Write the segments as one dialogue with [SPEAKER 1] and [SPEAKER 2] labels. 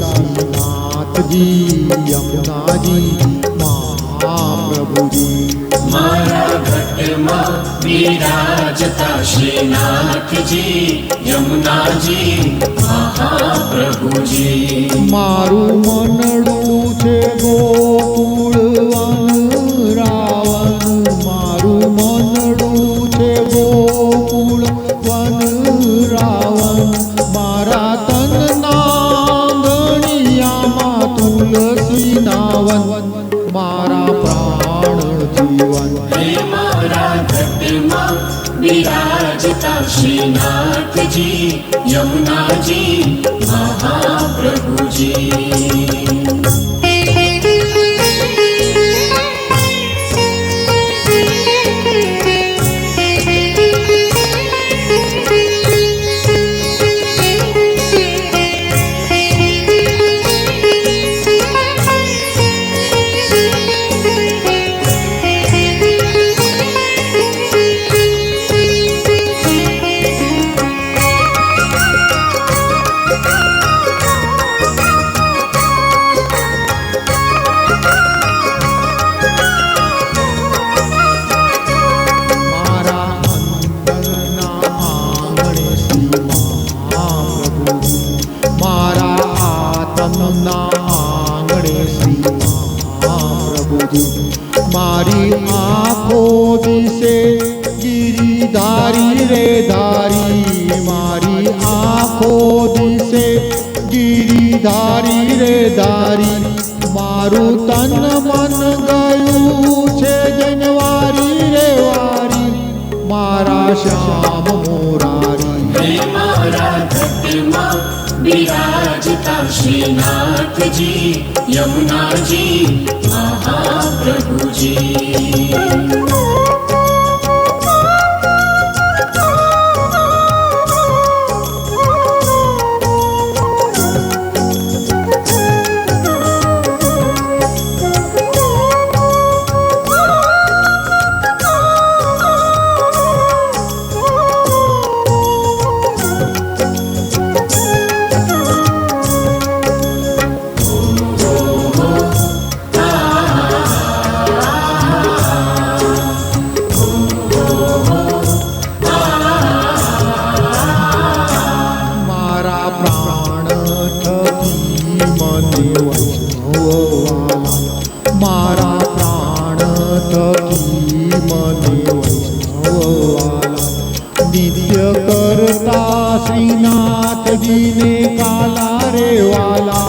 [SPEAKER 1] श्रीनाथ जी यमुना जी महाप्रभु जी।
[SPEAKER 2] मारा घटમાં વિરાજતા શ્રીનાથ जी यमुना जी महाप्रभुजी।
[SPEAKER 1] माરું મનડું છે ગોકુળ વન રાવણ, મારું મનડું છે ગોકુળ વન રાવણ, મારા તનના ગણિયામાં તુલસી નાવન, મારા प्राण जीवन।
[SPEAKER 2] हे मारा घटમાં विराजता श्रीनाथ जी यमुना जी महाप्रभुजी।
[SPEAKER 1] मारी आँखों दिसे गिरिधारी रे धारी, मारी आँखों दिसे गिरिधारी रे धारी, मारू तन मन गयु छे जनवारी रे वारी, मारा श्याम मोरारी।
[SPEAKER 2] हे मारा घटમાં विराजता श्रीनाथ जी यमुना जी महाप्रभुजी।
[SPEAKER 1] मारा प्राण थकी मने वैष्णववाला, नित्य करता श्रीनाथ जी ने काला रे वाला,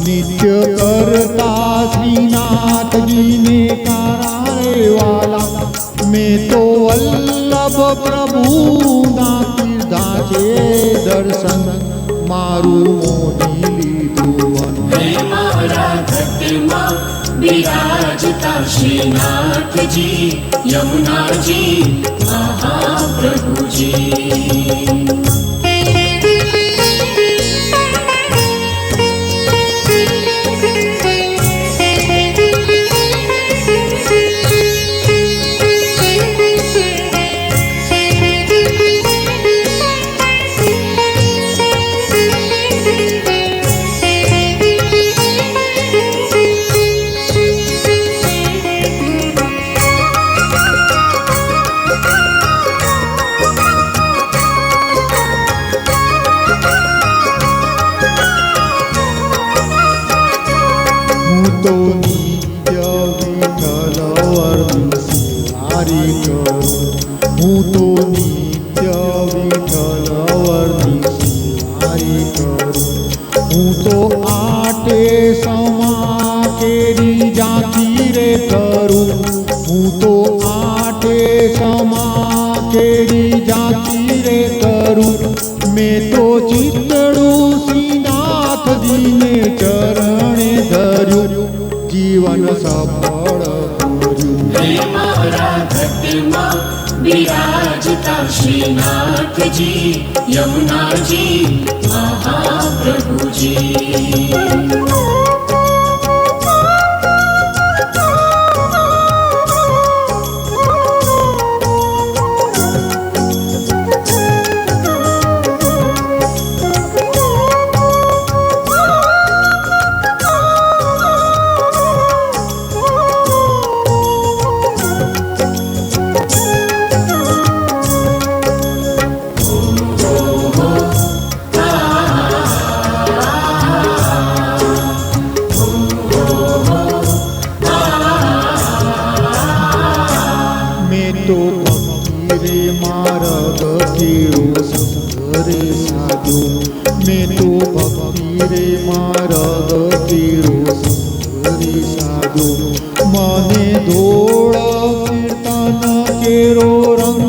[SPEAKER 1] नित्य करता श्रीनाथ जी ने काला रे वाला, मैं तो वल्लभ प्रभु ना कीधा छे दर्शन, मारू मोही लीधुवन।
[SPEAKER 2] हे मारा घटમાં विराजता श्रीनाथ जी यमुना जी महाप्रभुजी।
[SPEAKER 1] तो नित्य विठल वर्णी करूं, हूँ तो नित्य विठल वर्णी करूं, हूँ तो आटे समा केरी जाती रे करूं, हूँ तो आटे समा केरी जाती रे करूं, मैं तो चितड़ू श्रीनाथ जी ने चरणे धर्યું, जीवन सफल કર્યું।
[SPEAKER 2] हे मारा घटમાં विराजता श्रीनाथ जी यमुना जी महाप्रभुजी।
[SPEAKER 1] મારગ કેરો સંગરી સાજો મને ધોળ કીર્તન કેરો રંગ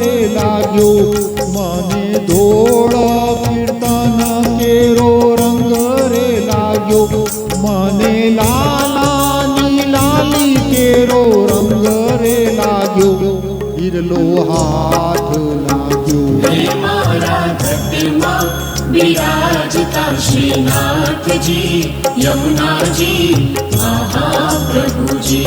[SPEAKER 1] રે લાગ્યો મને ધોળ કીર્તન કેરો રંગ રે લાગ્યો મને લાલાની લાલી કેરો રંગ રે લાગ્યો હિરલો હાથ લાગ્યો
[SPEAKER 2] હે મારા ઘટમાં બિરાજતા શ્રીનાથજી યમુનાજી મહાપ્રભુજી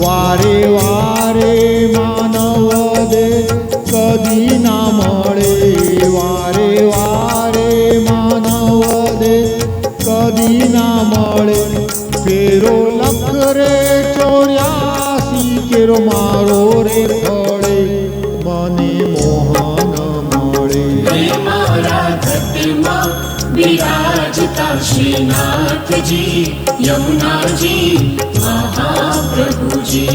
[SPEAKER 1] વારે વારે માનવ દે કદી ના મળે વારે વારે માનવ દે કદી ના મળે ફેરો લખ રે 84 કેરો મારો રે ફળે મને મોહન મળે
[SPEAKER 2] હે મારા ઘટમાં બિરાજતા શ્રીનાથજી યમુનાજી મહાપ્રભુજી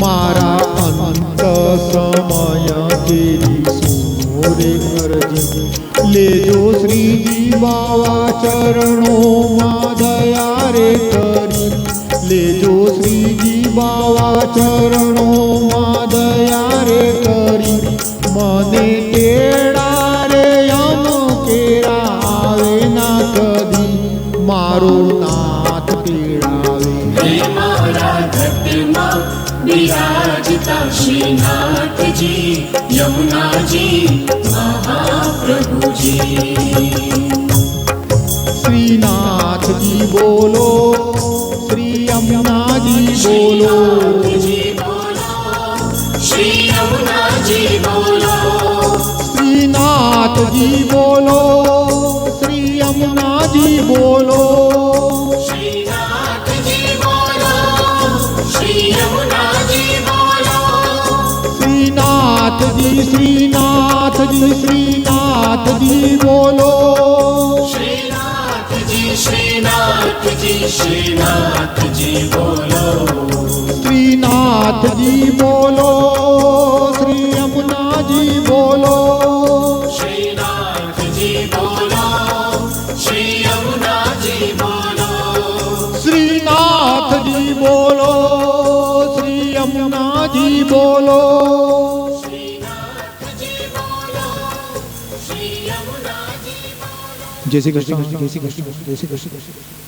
[SPEAKER 1] મારા અંત સમય તેરી સુમોરે અરજી લેજો શ્રીજી બાવા ચરણોમાં દયા રે કરી લેજો શ્રીજી બાવા ચરણોમાં દયા રે કરી મને તેડા રે યમ કેરા આવે ના કદી મારો નાથ તેડાવે
[SPEAKER 2] હે મારા ઘટમાં બિરાજતા શ્રીનાથજી યમુનાજી મહાપ્રભુજી
[SPEAKER 1] શ્રીનાથજી બોલો શ્રી યમુનાજી બોલો
[SPEAKER 2] શ્રી યમુનાજી બોલો
[SPEAKER 1] શ્રીનાથજી બોલો શ્રી યમુનાજી બોલો
[SPEAKER 2] શ્રીનાથજી બોલો શ્રી યમુનાજી બોલો
[SPEAKER 1] શ્રીનાથજી શ્રીનાથજી શ્રીનાથજી બોલો
[SPEAKER 2] શ્રીનાથજી શ્રીનાથજી શ્રીનાથજી બોલો
[SPEAKER 1] શ્રીનાથજી બોલો શ્રી યમુનાજી બોલો
[SPEAKER 2] શ્રીનાથજી બોલો શ્રી યમુનાજી બોલો
[SPEAKER 1] શ્રીનાથજી બોલો શ્રી યમુનાજી બોલો
[SPEAKER 2] શ્રીનાથજી બોલો શ્રી યમુનાજી બોલો
[SPEAKER 1] જય શ્રી કૃષ્ણ જય શ્રી કૃષ્ણ જય શ્રી કૃષ્ણ